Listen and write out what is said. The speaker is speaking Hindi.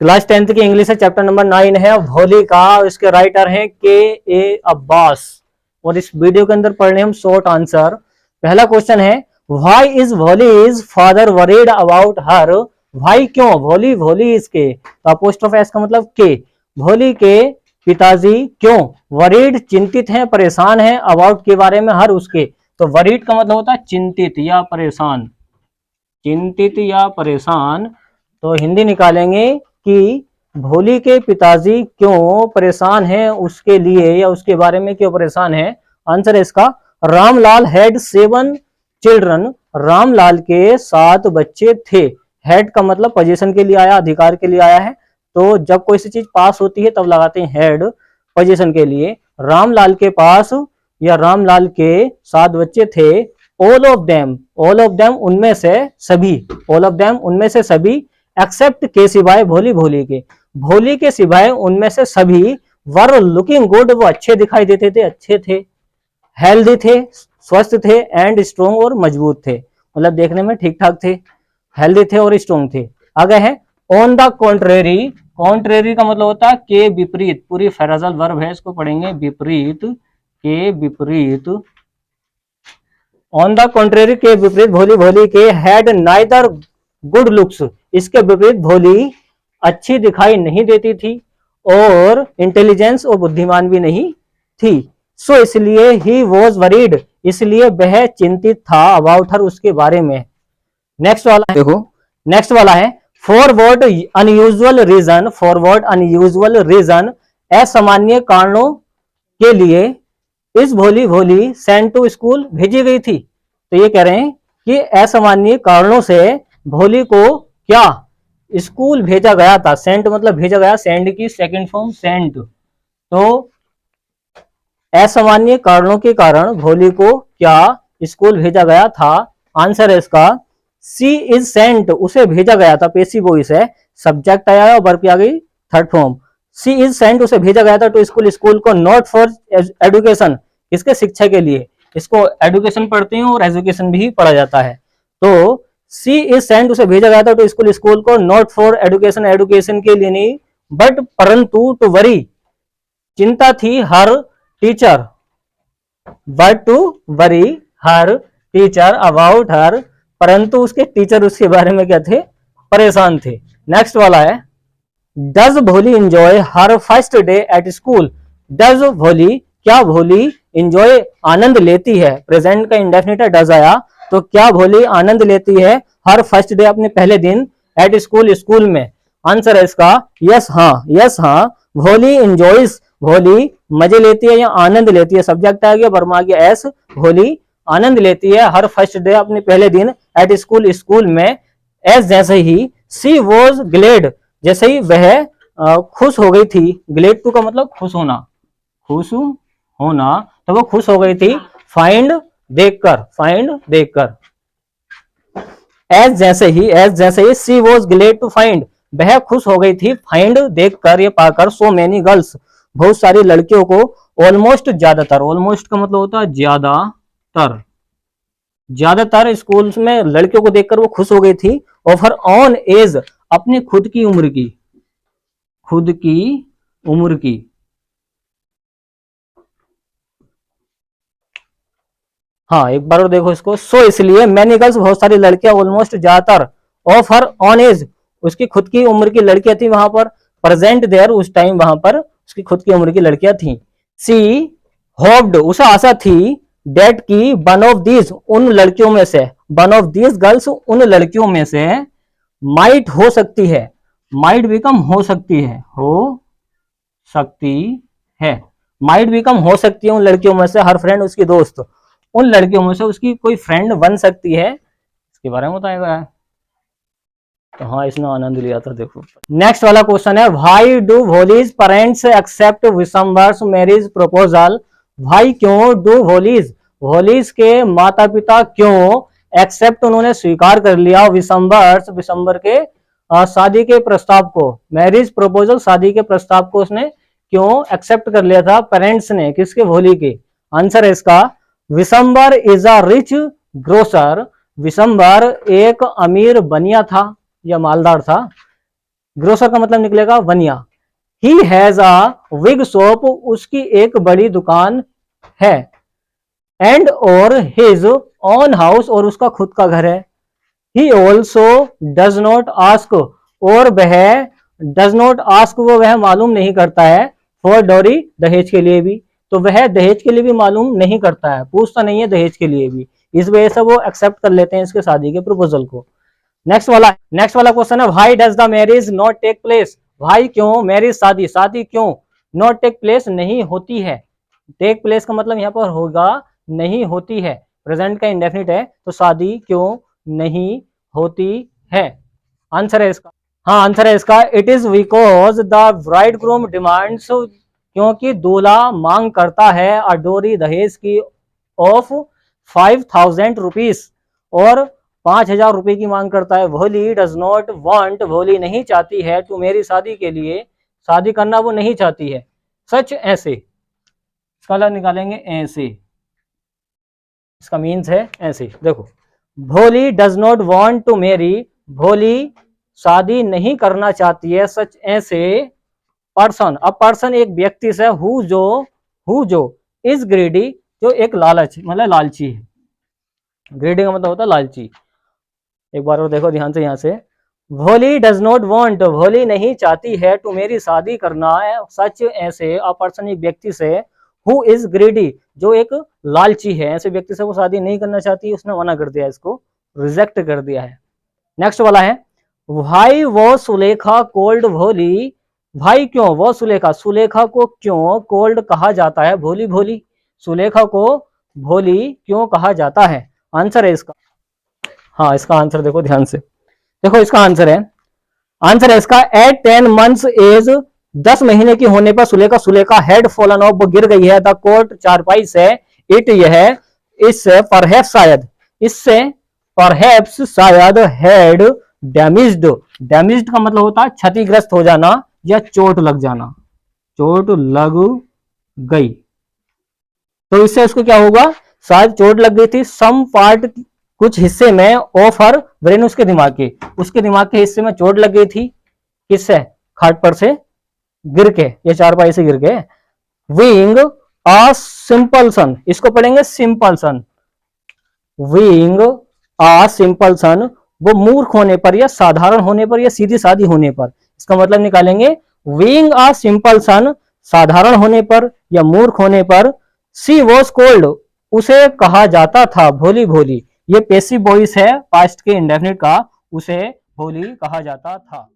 क्लास 10th की इंग्लिश है, चैप्टर नंबर 9 है भोली का। इसके राइटर हैं के अब्बास। और इस वीडियो के अंदर पढ़ने हम शॉर्ट आंसर। पहला क्वेश्चन है, why is Bholi's father worried about her. भाई क्यों भोली भोली इसके, तो अपोस्ट्रोफ एस का मतलब के, भोली के पिताजी क्यों वरीड चिंतित हैं, परेशान हैं, अबाउट के बारे में, हर उसके। तो वरीड का मतलब होता है चिंतित या परेशान, चिंतित या परेशान। तो हिंदी निकालेंगे कि भोली के पिताजी क्यों परेशान हैं उसके लिए या उसके बारे में क्यों परेशान हैं। आंसर है इसका, रामलाल हैड 7 चिल्ड्रन। रामलाल के 7 बच्चे थे। हैड का मतलब पोजीशन के लिए आया, अधिकार के लिए आया है। तो जब कोई सी चीज पास होती है तब लगाते हैं हैड पोजीशन के लिए। रामलाल के पास या रामलाल के 7 बच्चे थे। ऑल ऑफ देम उनमें से सभी, ऑल ऑफ देम उनमें से सभी, एक्सेप्ट के सिवाय भोली भोली के, भोली के सिवाय उनमें से सभी, वर लुकिंग गुड वो अच्छे दिखाई देते थे, अच्छे थे, हेल्दी थे स्वस्थ थे, एंड स्ट्रोंग और मजबूत थे, मतलब देखने में ठीक ठाक थे, हेल्दी थे और स्ट्रोंग थे। आगे है ऑन द कॉन्ट्रेरी। कॉन्ट्रेरी का मतलब होता है के विपरीत, पूरी फ्रेजल वर्ब है, इसको पढ़ेंगे विपरीत, के विपरीत। ऑन द कॉन्ट्रेरी के विपरीत भोली भोली के हैड नाइदर गुड लुक्स। इसके विपरीत भोली अच्छी दिखाई नहीं देती थी और इंटेलिजेंस और बुद्धिमान भी नहीं थी। सो इसलिए ही वॉज वरीड, इसलिए वह चिंतित था, अबाउट हर उसके बारे में। नेक्स्ट वाला है, देखो नेक्स्ट वाला है, forward unusual reason. Forward unusual reason, असामान्य कारणों के लिए इस भोली भोली सेंट टू स्कूल भेजी गई थी। तो ये कह रहे हैं कि असामान्य कारणों से भोली को क्या स्कूल भेजा गया था। सेंट मतलब भेजा गया, सेंड की सेकंड फॉर्म सेंट। तो असामान्य कारणों के कारण भोली को क्या स्कूल भेजा गया था। आंसर है इसका, सी इज सेंट, उसे भेजा गया था, पेसिव वॉइस है, सब्जेक्ट आया और वर्ब आ गई third form. She is sent, उसे भेजा गया था टू स्कूल, स्कूल को, नॉट फॉर एडुकेशन, इसके शिक्षा के लिए। इसको एडुकेशन पढ़ते हैं और एजुकेशन भी पढ़ा जाता है। तो सी इज सेंट, उसे भेजा गया था टू स्कूल, स्कूल को, नॉट फॉर एडुकेशन, एडुकेशन के लिए नहीं, बट परंतु टू वरी, चिंता थी, her teacher, but to worry her teacher about her, परंतु उसके टीचर उसके बारे में क्या थे, परेशान थे। नेक्स्ट वाला है, डज भोली enjoy her first day at school. Does भोली, क्या भोली एंजॉय आनंद लेती है, प्रेजेंट का इंडेफिनिट है डज आया, तो क्या भोली आनंद लेती है हर फर्स्ट डे, अपने पहले दिन, एट स्कूल, स्कूल में। आंसर है इसका, यस हाँ, यस हाँ, भोली एंजॉयज, भोली मजे लेती है या आनंद लेती है, सब्जेक्ट आ गया, वर्ब आ गया एस, भोली आनंद लेती है हर फर्स्ट डे, अपने पहले दिन, एट स्कूल, स्कूल में। एस जैसे ही, सी वॉज ग्लेड, जैसे ही वह खुश हो गई थी, ग्लेड टू का मतलब खुश होना, खुश होना, तो वो खुश हो गई थी फाइंड देखकर, फाइंड देखकर। एज जैसे ही सी वॉज ग्लेड टू फाइंड, वह खुश हो गई थी फाइंड देखकर, ये पाकर, सो मेनी गर्ल्स, बहुत सारी लड़कियों को, ऑलमोस्ट ज्यादातर, ऑलमोस्ट का मतलब होता है ज्यादातर, ज्यादातर स्कूल में लड़कियों को देखकर वो खुश हो गई थी। ऑफ हर ऑन एज, अपनी खुद की उम्र की, खुद की उम्र की। हाँ एक बार और देखो इसको, सो इसलिए मैनी गर्ल्स, बहुत सारी लड़कियां, ऑलमोस्ट ज्यादातर, ऑफ हर ऑन एज, उसकी खुद की उम्र की लड़कियां थी वहां पर, प्रेजेंट देयर, उस टाइम वहां पर उसकी खुद की उम्र की लड़कियां थी। सी होप्ड, उसे आशा थी, डेट की, वन ऑफ दीज, उन लड़कियों में से, वन ऑफ दीज गर्ल्स, उन लड़कियों में से, माइट हो सकती है, माइट बिकम हो सकती है, हो सकती है, माइट बिकम हो सकती है उन लड़कियों में से, हर फ्रेंड उसकी दोस्त, उन लड़कियों में से उसकी कोई फ्रेंड बन सकती है, इसके बारे में बताया गया है। तो हाँ इसने आनंद लिया था, देखो। नेक्स्ट वाला क्वेश्चन है, why do Bholi's parents accept Bishamber's marriage proposal. भाई क्यों डू भोलीज, भोलीज के माता पिता क्यों, एक्सेप्ट उन्होंने स्वीकार कर लिया, विशंबर्स, विशंबर के शादी के प्रस्ताव को, मैरिज प्रपोजल, शादी के प्रस्ताव को उसने क्यों एक्सेप्ट कर लिया था, पेरेंट्स ने, किसके, भोली के। आंसर है इसका, Vishambar is a rich grocer, Vishambar एक अमीर बनिया था या मालदार था, ग्रोसर का मतलब निकलेगा बनिया। He has a big shop, उसकी एक बड़ी दुकान है। एंड और हिज ओन हाउस, और उसका खुद का घर है। He also does not ask, और वह डज नॉट आस्क, वह मालूम नहीं करता है। फॉर डॉरी, दहेज के लिए भी। तो वह दहेज के लिए भी मालूम नहीं करता है, पूछता नहीं है दहेज के लिए भी। इस वजह से वो एक्सेप्ट कर लेते हैं इसके शादी के प्रपोजल को। नेक्स्ट वाला क्वेश्चन है, why does the marriage not take place. भाई क्यों मैरिज, शादी, शादी क्यों नॉट टेक प्लेस, नहीं होती है। टेक प्लेस का मतलब यहाँ पर होगा नहीं होती है, प्रेजेंट का इंडेफिनिट है, तो शादी क्यों नहीं होती है। आंसर है इसका, हाँ आंसर है इसका, it is because the bride groom demands, क्योंकि दूल्हा मांग करता है अडोरी, दहेज की, ऑफ 5000 रुपीज, और 5000 रुपए की मांग करता है। भोली डज नॉट वांट, भोली नहीं चाहती है, टू मेरी, शादी के लिए, शादी करना वो नहीं चाहती है। सच, ऐसे, इसका निकालेंगे ऐसे, इसका मीन्स है ऐसे। देखो, Bholi does not want to marry, Bholi शादी नहीं करना चाहती है। सच, ऐसे पर्सन, अब पर्सन एक व्यक्ति से, हु जो इज ग्रेडी, जो एक लालच मतलब लालची है। ग्रेडी का मतलब होता है लालची। एक बार और देखो ध्यान से, यहां से, भोली डज नॉट वांट, भोली नहीं चाहती है, टू मेरी, शादी करना है। सच, ऐसे अ पर्सन एक व्यक्ति से, हु इज ग्रेडी, जो एक लालची है, ऐसे व्यक्ति से वो शादी नहीं करना चाहती, उसने मना कर दिया, इसको रिजेक्ट कर दिया है। नेक्स्ट वाला है, भाई वो सुलेखा कोल्ड भोली, भाई क्यों वो सुलेखा, सुलेखा को क्यों कोल्ड कहा जाता है, भोली भोली, सुलेखा को भोली क्यों कहा जाता है। आंसर है इसका, हाँ इसका आंसर देखो ध्यान से, देखो इसका आंसर है इसका, एट 10 months एज, 10 महीने की होने पर सुलेखा हैड फॉलन ऑफ, गिर गई है, द कोट, चारपाई से, इट, यह, इससे, परहैप्स शायद, इससे, परहैप्स शायद, हैड डैमेज्ड, डैमेज्ड का मतलब होता है क्षतिग्रस्त हो जाना या चोट लग जाना, चोट लग गई, तो इससे उसको क्या होगा, शायद चोट लग गई थी, सम पार्ट, कुछ हिस्से में, ऑफ हर ब्रेन, उसके दिमाग के हिस्से में चोट लग गई थी, किससे, खाट पर से गिर के, या चारपाई से गिर के। विंग अ सिंपल सन, इसको पढ़ेंगे simpleton, being a simpleton, वो मूर्ख होने पर या साधारण होने पर या सीधी सादी होने पर, इसका मतलब निकालेंगे, विंग अ सिंपल सन, साधारण होने पर या मूर्ख होने पर। सी वॉज कोल्ड, उसे कहा जाता था भोली भोली, ये पैसिव वॉइस है पास्ट के इंडेफिनिट का, उसे भोली कहा जाता था।